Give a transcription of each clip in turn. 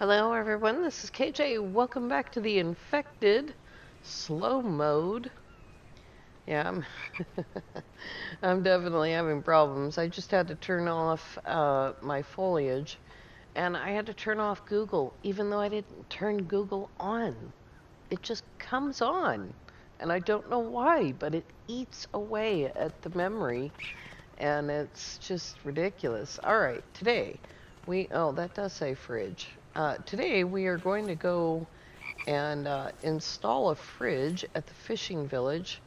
Hello everyone, this is KJ. Welcome back to the infected slow mode. Yeah, I'm definitely having problems. I just had to turn off my foliage, and I had to turn off Google, even though I didn't turn Google on. It just comes on, and I don't know why, but it eats away at the memory, and it's just ridiculous. All right, today oh, that does say fridge. Today we are going to go and install a fridge at the fishing village.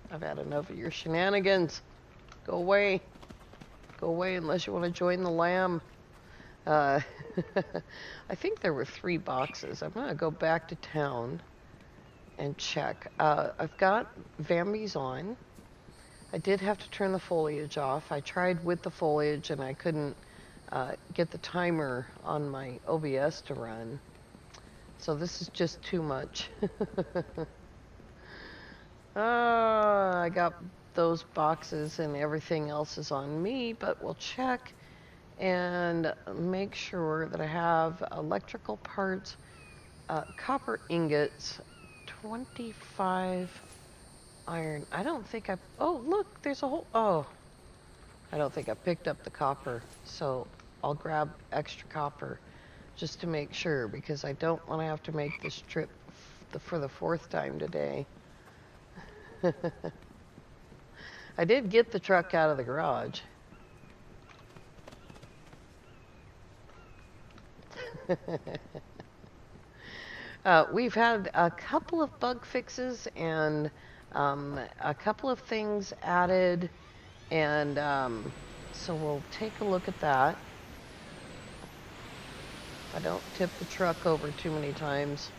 I've had enough of your shenanigans. Go away. Go away unless you want to join the lamb. Uh, I think there were 3 boxes. I'm going to go back to town and check. I've got Vambies on. I did have to turn the foliage off. I tried with the foliage and I couldn't get the timer on my OBS to run. So this is just too much. I got those boxes and everything else is on me, but we'll check and make sure that I have electrical parts, copper ingots, 25 iron. I don't think oh, look, there's a whole, oh, I don't think I picked up the copper, so I'll grab extra copper just to make sure, because I don't want to have to make this trip for the 4th time today. I did get the truck out of the garage. We've had a couple of bug fixes and a couple of things added, and so we'll take a look at that. I don't tip the truck over too many times.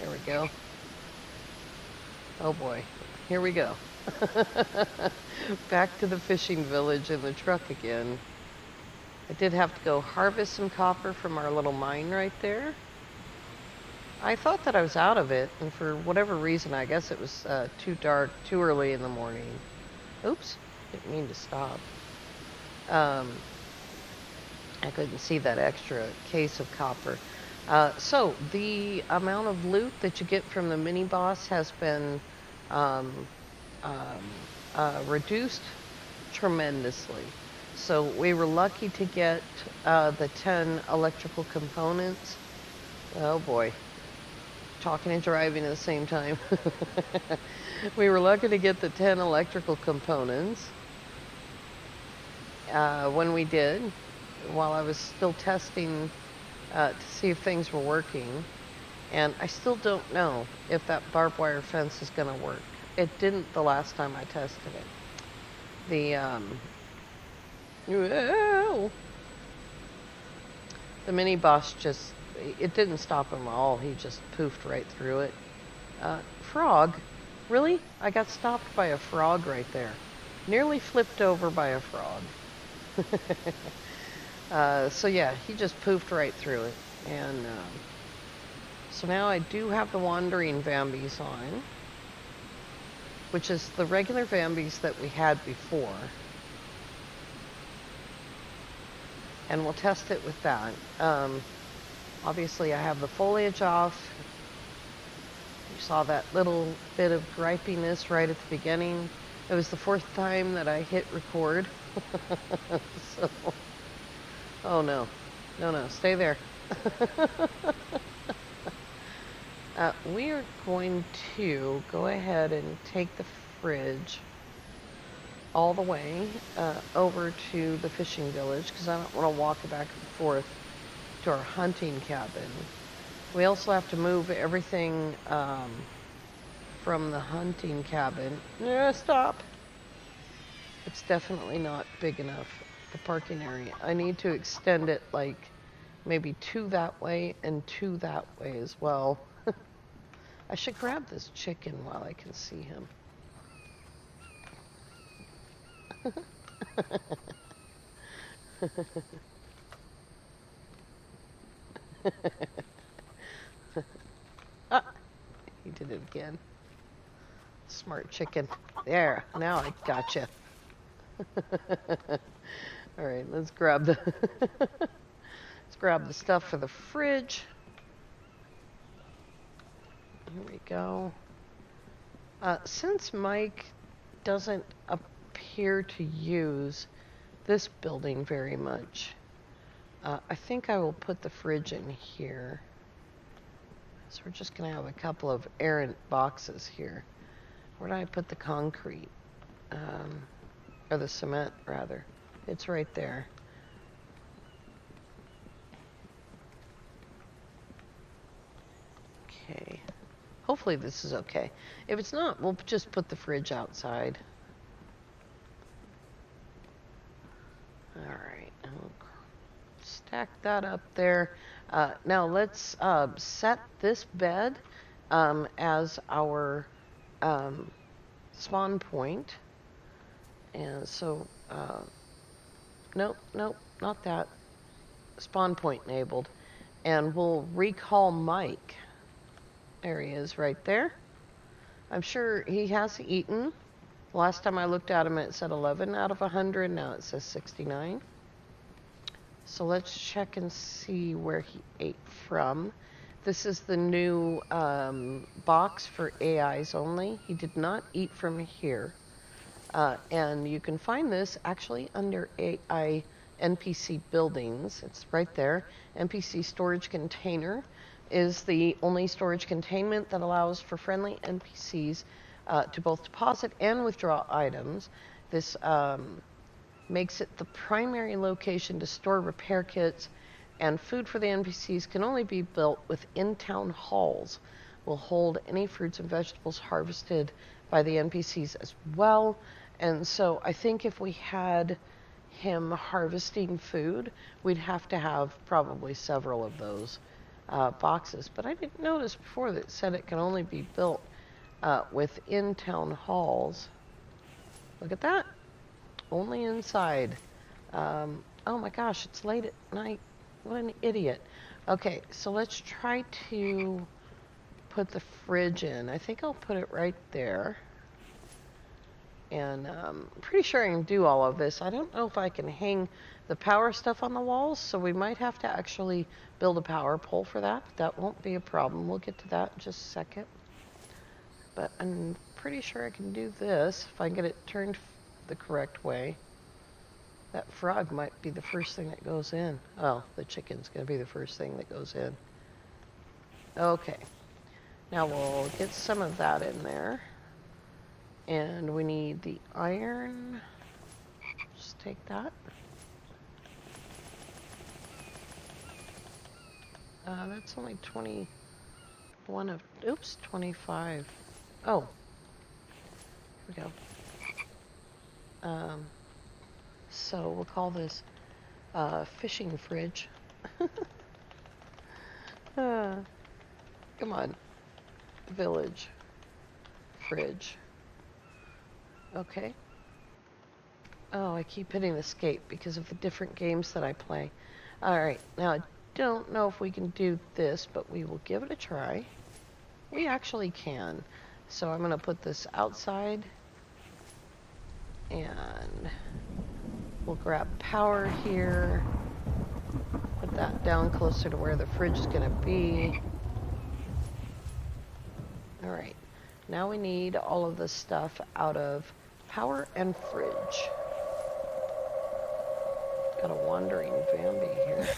There we go. Oh boy, here we go. Back to the fishing village in the truck again. I did have to go harvest some copper from our little mine right there. I thought that I was out of it, and for whatever reason, I guess it was too dark, too early in the morning. Oops, didn't mean to stop. I couldn't see that extra case of copper. So the amount of loot that you get from the mini boss has been reduced tremendously. So we were lucky to get the 10 electrical components. Oh boy, talking and driving at the same time. We were lucky to get the 10 electrical components when we did, while I was still testing to see if things were working. And I still don't know if that barbed wire fence is going to work. It didn't the last time I tested it. The mini boss just, it didn't stop him at all. He just poofed right through it. Frog? Really? I got stopped by a frog right there. Nearly flipped over by a frog. So yeah, he just poofed right through it. And so now I do have the wandering Vambies on, which is the regular Vambies that we had before. And we'll test it with that. Obviously I have the foliage off. You saw that little bit of gripiness right at the beginning. It was the 4th time that I hit record. So, oh no, no, stay there. We are going to go ahead and take the fridge all the way over to the fishing village, because I don't want to walk it back and forth to our hunting cabin. We also have to move everything from the hunting cabin. Stop! It's definitely not big enough, the parking area. I need to extend it like maybe 2 that way and 2 that way as well. I should grab this chicken while I can see him. Ah, he did it again. Smart chicken. There, now I gotcha. All right, let's grab the let's grab the stuff for the fridge. Here we go. Since Mike doesn't appear to use this building very much, I think I will put the fridge in here. So we're just going to have a couple of errant boxes here. Where did I put the concrete? Or the cement, rather. It's right there. Okay. Hopefully this is okay. If it's not, we'll just put the fridge outside. All right. I'll stack that up there. Now let's set this bed as our spawn point. And so, nope, not that. Spawn point enabled. And we'll recall Mike. There he is right there. I'm sure he has eaten. Last time I looked at him, it said 11 out of 100. Now it says 69. So let's check and see where he ate from. This is the new box for AIs only. He did not eat from here. And you can find this actually under AI NPC buildings. It's right there. NPC storage container is the only storage containment that allows for friendly NPCs to both deposit and withdraw items. This makes it the primary location to store repair kits, and food for the NPCs can only be built within town halls. Will hold any fruits and vegetables harvested by the NPCs as well. And so I think if we had him harvesting food, we'd have to have probably several of those boxes. But I didn't notice before that it said it can only be built within town halls. Look at that. Only inside. Oh my gosh, it's late at night. What an idiot. Okay, so let's try to put the fridge in. I think I'll put it right there. And I'm pretty sure I can do all of this. I don't know if I can hang the power stuff on the walls, so we might have to actually build a power pole for that. But that won't be a problem. We'll get to that in just a second. But I'm pretty sure I can do this if I get it turned the correct way. That frog might be the first thing that goes in. Oh, the chicken's going to be the first thing that goes in. Okay. Now we'll get some of that in there. And we need the iron. Just take that. That's only 21 of, oops, 25. Oh, here we go. So we'll call this fishing fridge. Come on, village, fridge. Okay. Oh, I keep hitting escape because of the different games that I play. All right, now I don't know if we can do this, but we will give it a try. We actually can. So I'm going to put this outside, and we'll grab power here. Put that down closer to where the fridge is going to be. All right. Now we need all of the stuff out of power and fridge. Got a wandering Bambi here.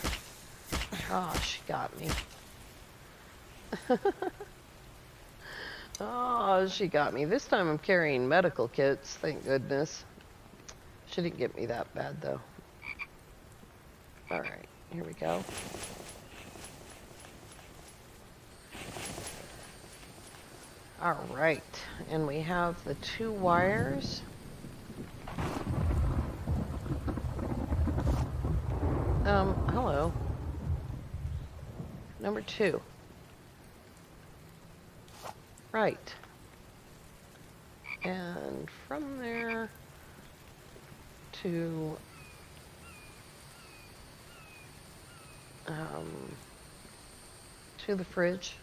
Oh, she got me. Oh, she got me. This time I'm carrying medical kits, thank goodness. She didn't get me that bad, though. All right, here we go. All right, and we have the 2 wires. Hello. Number 2. Right. And from there to the fridge.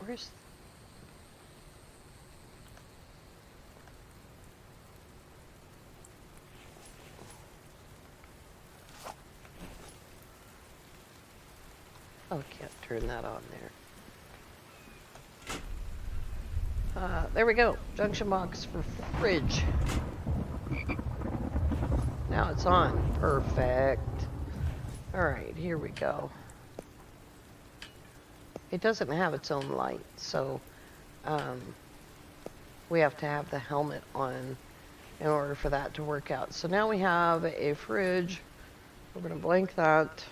Where's Oh, I can't turn that on there. There we go. Junction box for fridge. Now it's on. Perfect. Alright, here we go. It doesn't have its own light, so we have to have the helmet on in order for that to work out. So now we have a fridge. We're going to blank that.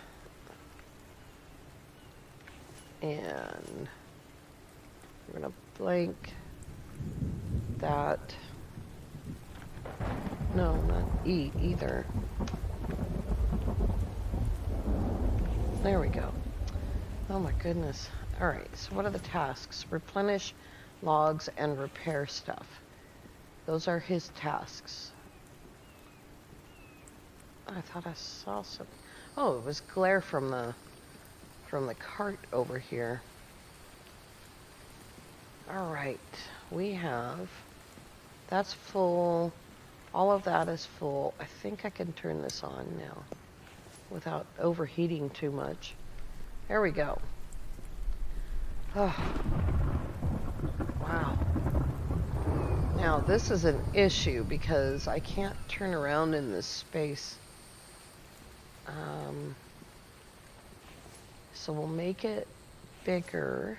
And we're going to blank that. No, not E either. There we go. Oh my goodness. Alright, so what are the tasks? Replenish logs and repair stuff. Those are his tasks. I thought I saw some. Oh, it was glare from the cart over here. Alright, we have, that's full. All of that is full. I think I can turn this on now without overheating too much. There we go. Oh, wow. Now this is an issue because I can't turn around in this space. So we'll make it bigger.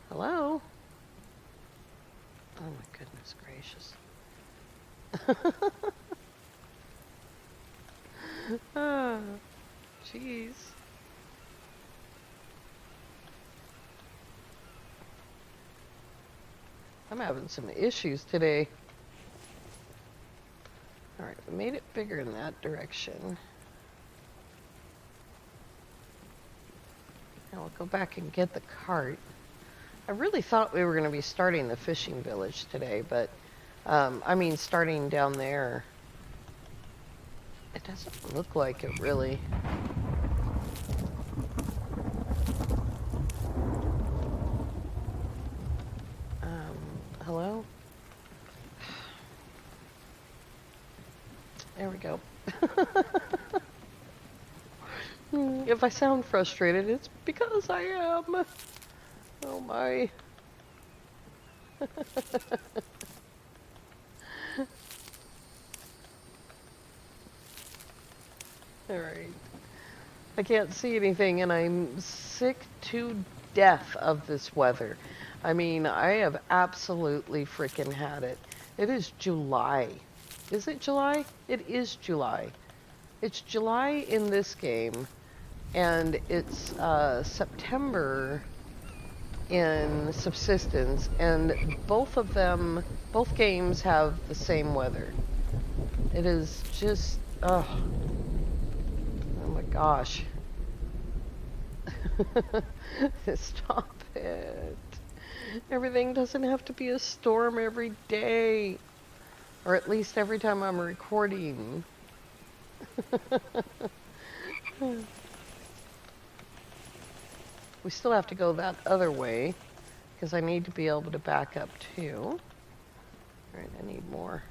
Hello? Oh my goodness gracious. Ah, jeez. I'm having some issues today. Alright, we made it bigger in that direction. Now we'll go back and get the cart. I really thought we were going to be starting the fishing village today, but, I mean starting down there. It doesn't look like it really. Hello? There we go. If I sound frustrated, it's because I am. Oh my. Alright. I can't see anything and I'm sick to death of this weather. I mean, I have absolutely freaking had it. It is July. Is it July? It is July. It's July in this game, and it's September in Subsistence, and both games have the same weather. It is just, oh my gosh. Stop it. Everything doesn't have to be a storm every day. Or at least every time I'm recording. We still have to go that other way, because I need to be able to back up too. Alright, I need more.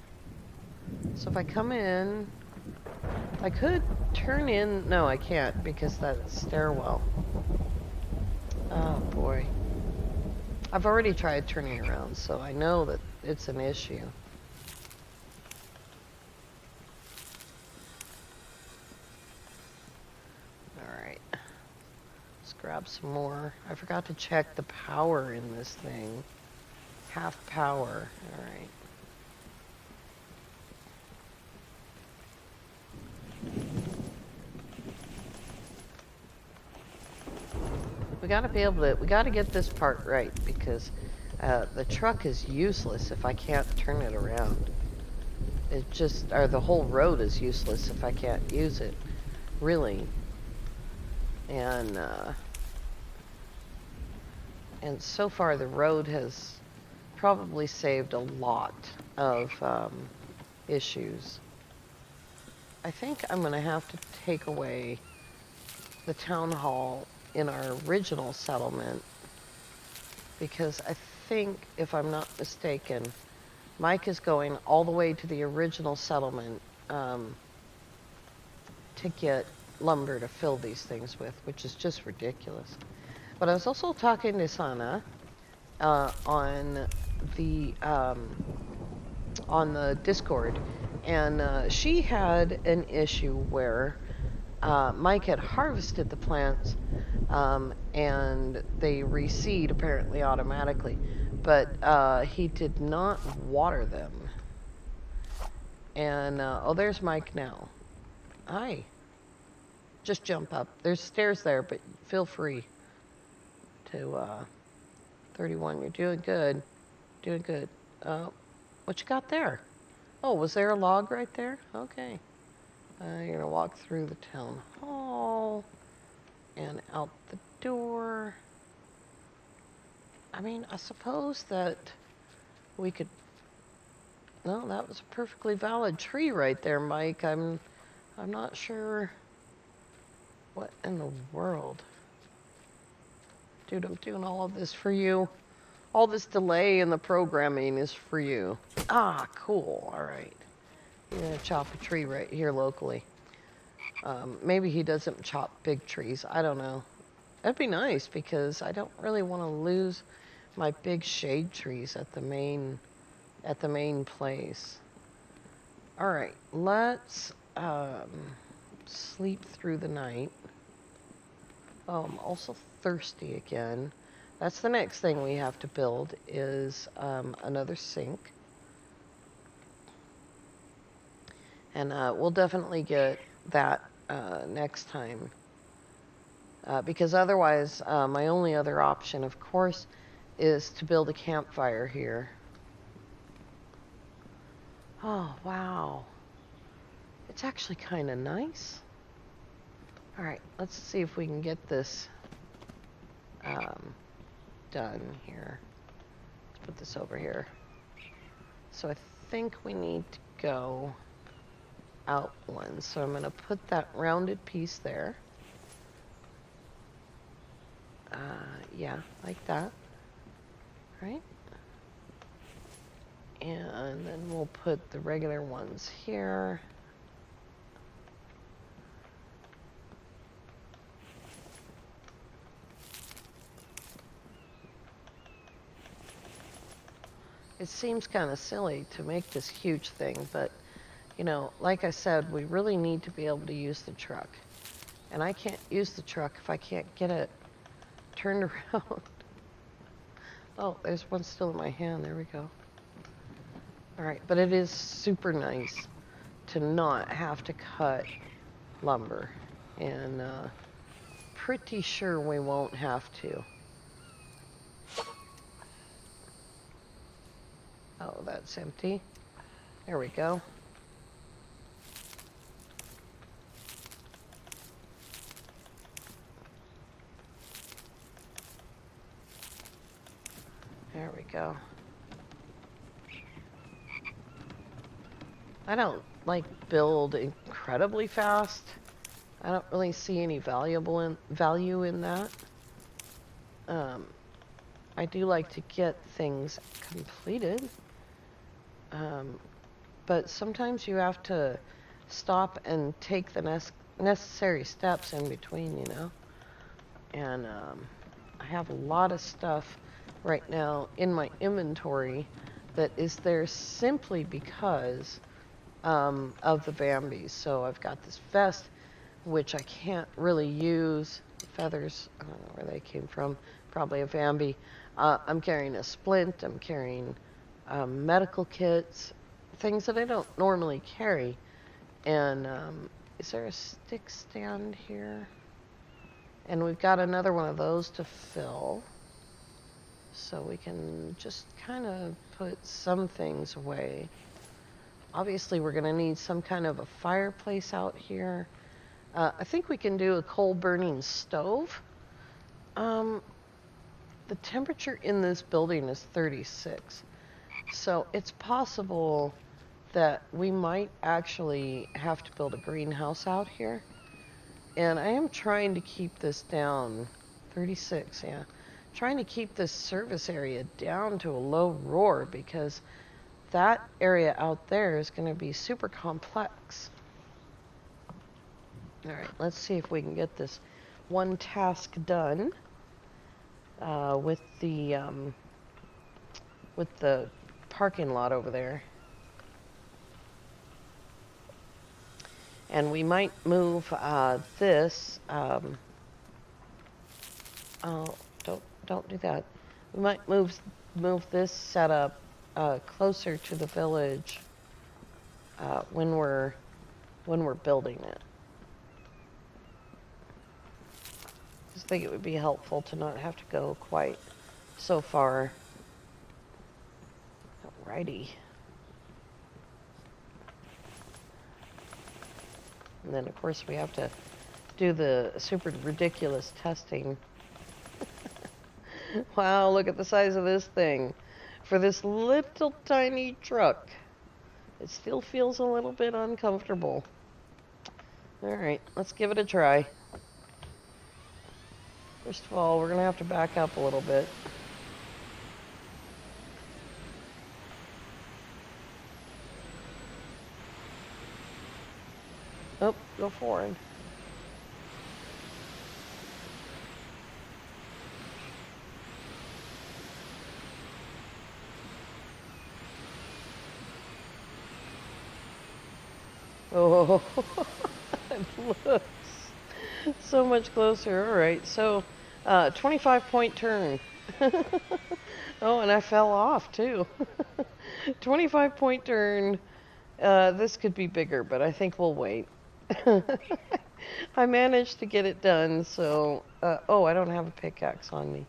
So if I come in, I could turn in, no I can't because that's stairwell. Oh boy. I've already tried turning around, so I know that it's an issue. Alright. Let's grab some more. I forgot to check the power in this thing. Half power. Alright. We gotta get this part right, because the truck is useless if I can't turn it around. Or the whole road is useless if I can't use it, really. And so far the road has probably saved a lot of issues. I think I'm gonna have to take away the town hall in our original settlement, because I think, if I'm not mistaken, Mike is going all the way to the original settlement to get lumber to fill these things with, which is just ridiculous. But I was also talking to Sana on the Discord, and she had an issue where Mike had harvested the plants, and they reseed apparently automatically, but he did not water them. And oh, there's Mike now. Hi. Just jump up. There's stairs there, but feel free to 31. You're doing good. Doing good. What you got there? Oh, was there a log right there? Okay. You're going to walk through the town hall and out the door. I mean, I suppose that we could... No, that was a perfectly valid tree right there, Mike. I'm not sure what in the world. Dude, I'm doing all of this for you. All this delay in the programming is for you. Ah, cool. All right. You're going to chop a tree right here locally. Maybe he doesn't chop big trees. I don't know. That'd be nice because I don't really want to lose my big shade trees at the main place. All right, let's sleep through the night. Oh, I'm also thirsty again. That's the next thing we have to build is another sink. And we'll definitely get that next time. Because otherwise, my only other option, of course, is to build a campfire here. Oh, wow. It's actually kind of nice. All right, let's see if we can get this done here. Let's put this over here. So I think we need to go out one. So I'm going to put that rounded piece there. Yeah, like that. Right? And then we'll put the regular ones here. It seems kind of silly to make this huge thing, but, you know, like I said, we really need to be able to use the truck. And I can't use the truck if I can't get it turned around. Oh, there's one still in my hand. There we go. All right, but it is super nice to not have to cut lumber. And pretty sure we won't have to. Oh, that's empty. There we go. There we go. I don't build incredibly fast. I don't really see any value in that. I do like to get things completed. But sometimes you have to stop and take the necessary steps in between, you know. And I have a lot of stuff right now in my inventory that is there simply because of the Bambis. So I've got this vest, which I can't really use. Feathers, I don't know where they came from. Probably a Bambi. I'm carrying a splint. I'm carrying medical kits, things that I don't normally carry. And is there a stick stand here? And we've got another one of those to fill. So we can just kind of put some things away. Obviously, we're going to need some kind of a fireplace out here. I think we can do a coal-burning stove. The temperature in this building is 36. So it's possible that we might actually have to build a greenhouse out here. And I am trying to keep this down. 36, yeah. Trying to keep this service area down to a low roar because that area out there is going to be super complex. Alright, let's see if we can get this one task done with the parking lot over there. And we might move this. Oh, don't do that. We might move this setup closer to the village when we're building it. I just think it would be helpful to not have to go quite so far. Alrighty. And then, of course, we have to do the super ridiculous testing. Wow, look at the size of this thing. For this little tiny truck, it still feels a little bit uncomfortable. Alright, let's give it a try. First of all, we're going to have to back up a little bit. Oh, go forward. Oh, it looks so much closer. All right, so 25-point turn. Oh, and I fell off too. 25-point turn. This could be bigger, but I think we'll wait. I managed to get it done, so... oh, I don't have a pickaxe on me.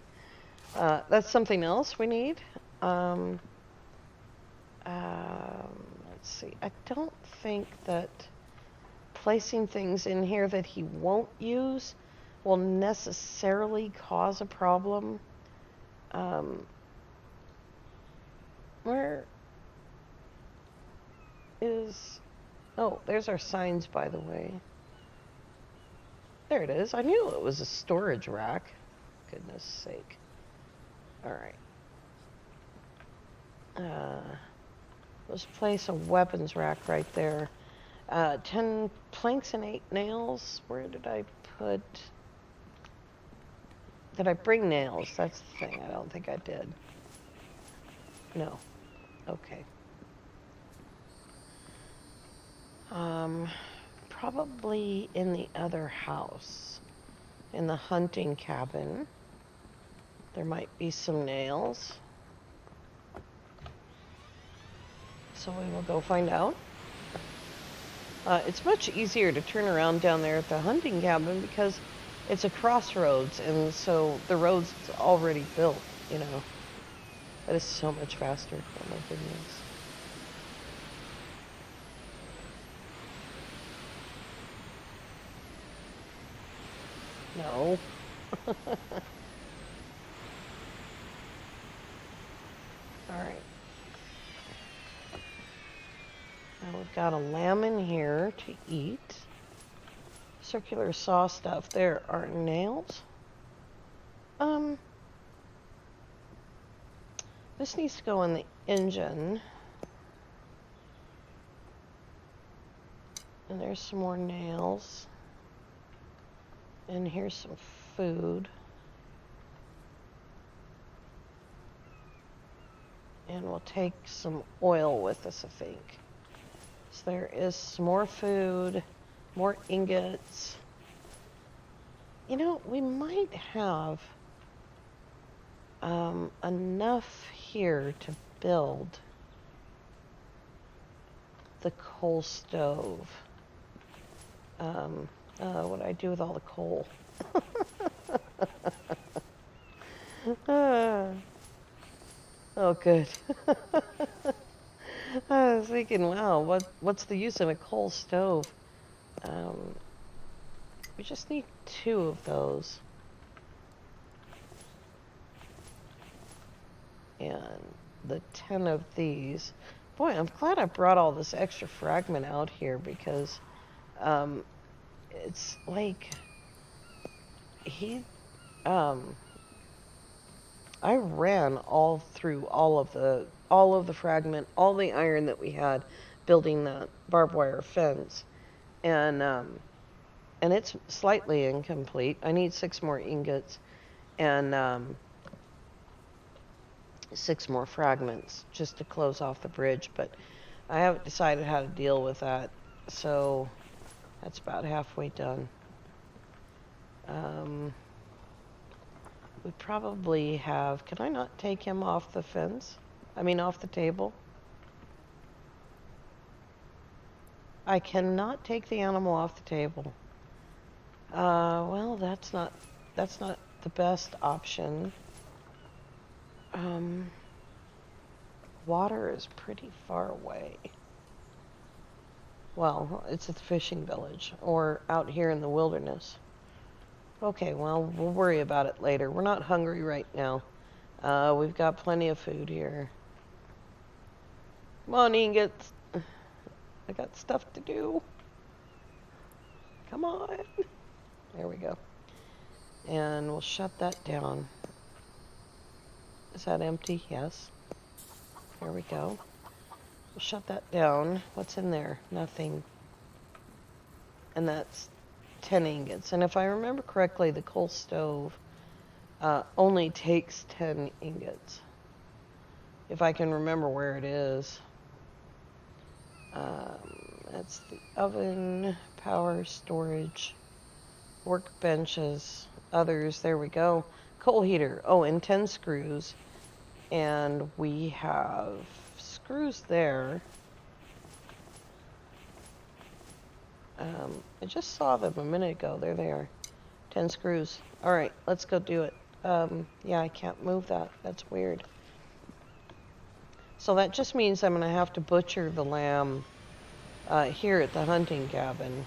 That's something else we need. Let's see. I don't think that placing things in here that he won't use will necessarily cause a problem. Where is... Oh, there's our signs, by the way. There it is. I knew it was a storage rack. Goodness sake. Alright. Let's place a weapons rack right there. 10 planks and 8 nails. Where did I put... Did I bring nails? That's the thing. I don't think I did. No. Okay. Probably in the other house. In the hunting cabin. There might be some nails. So we will go find out. It's much easier to turn around down there at the hunting cabin because it's a crossroads, and so the road's already built, you know. That is so much faster. Oh my goodness. No. Alright. Now we've got a lamb in here to eat. Circular saw stuff. There are nails. This needs to go in the engine. And there's some more nails. And here's some food. And we'll take some oil with us, I think. So there is some more food, more ingots. You know, we might have enough here to build the coal stove. What do I do with all the coal? Oh, good. I was thinking, wow, what's the use in a coal stove? We just need 2 of those. And the 10 of these. Boy, I'm glad I brought all this extra fragment out here because it's like I ran all through all of the fragment, all the iron that we had building that barbed wire fence. And and it's slightly incomplete. I need 6 more ingots and 6 more fragments just to close off the bridge, but I haven't decided how to deal with that, so that's about halfway done. We probably have... Can I not take him off the fence? I mean, off the table? I cannot take the animal off the table. Well, that's not the best option. Water is pretty far away. Well, it's at the fishing village, or out here in the wilderness. Okay, well, we'll worry about it later. We're not hungry right now. We've got plenty of food here. Come on, ingots. I got stuff to do. Come on. There we go. And we'll shut that down. Is that empty? Yes. There we go. We'll shut that down. What's in there? Nothing. And that's 10 ingots. And if I remember correctly, the coal stove only takes 10 ingots. If I can remember where it is. That's the oven, power, storage, workbenches, others. There we go. Coal heater. Oh, and 10 screws. And we have screws there. I just saw them a minute ago. There they are. 10 screws. All right, let's go do it. Yeah, I can't move that. That's weird. So that just means I'm going to have to butcher the lamb here at the hunting cabin.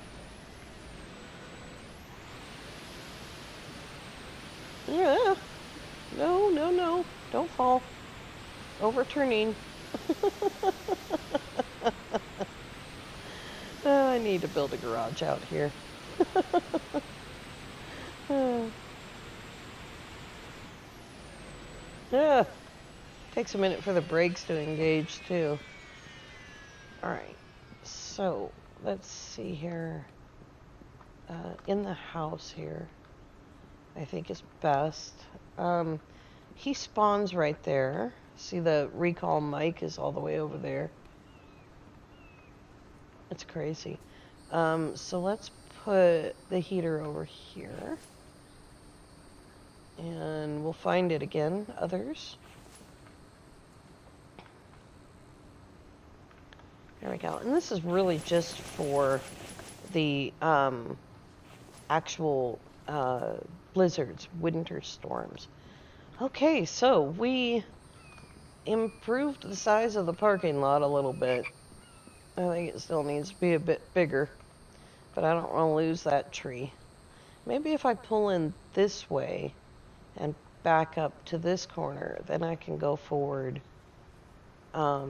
Yeah. No, no, no. Don't fall. Overturning. I need to build a garage out here. Yeah. Takes a minute for the brakes to engage, too. Alright. So, let's see here. In the house here, I think is best. He spawns right there. See, the recall mic is all the way over there. It's crazy. So let's put the heater over here. And we'll find it again. Others. There we go. And this is really just for the actual blizzards, winter storms. Okay, so we improved the size of the parking lot a little bit. I think it still needs to be a bit bigger, but I don't want to lose that tree. Maybe if I pull in this way and back up to this corner, then I can go forward a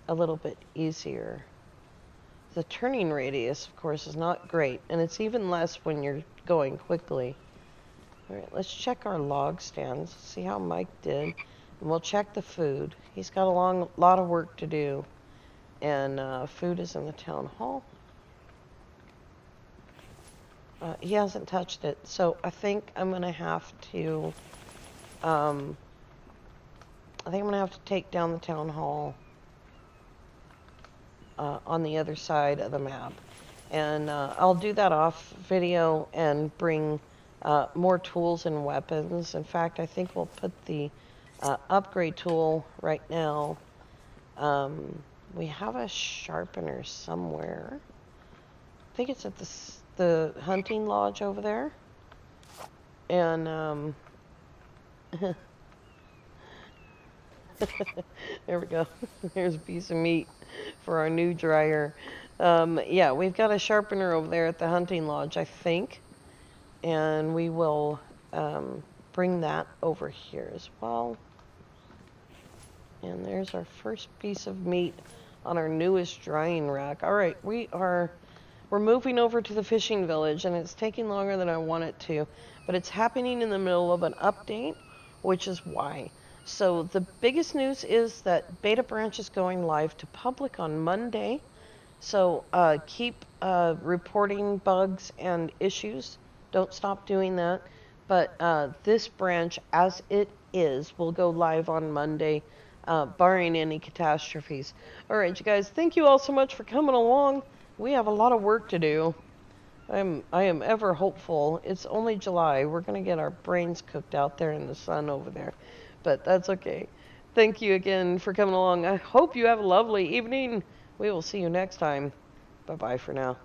little bit easier. The turning radius, of course, is not great, and it's even less when you're going quickly. All right, let's check our log stands, see how Mike did, and we'll check the food. He's got a lot of work to do, and food is in the town hall. He hasn't touched it, so I think I'm gonna have to. Take down the town hall on the other side of the map, and I'll do that off video and bring more tools and weapons. In fact, I think we'll put the upgrade tool right now. We have a sharpener somewhere. I think it's at the hunting lodge over there. And there we go. There's a piece of meat for our new dryer. Yeah, we've got a sharpener over there at the hunting lodge, I think. And we will bring that over here as well. And there's our first piece of meat on our newest drying rack. All right, we're moving over to the fishing village, and it's taking longer than I want it to, but it's happening in the middle of an update, which is why. So the biggest news is that Beta Branch is going live to public on Monday, So keep reporting bugs and issues. Don't stop doing that. But this branch, as it is, will go live on Monday, barring any catastrophes. All right, you guys, thank you all so much for coming along. We have a lot of work to do. I am ever hopeful. It's only July. We're gonna get our brains cooked out there in the sun over there, but that's okay. Thank you again for coming along. I hope you have a lovely evening. We will see you next time. Bye bye for now.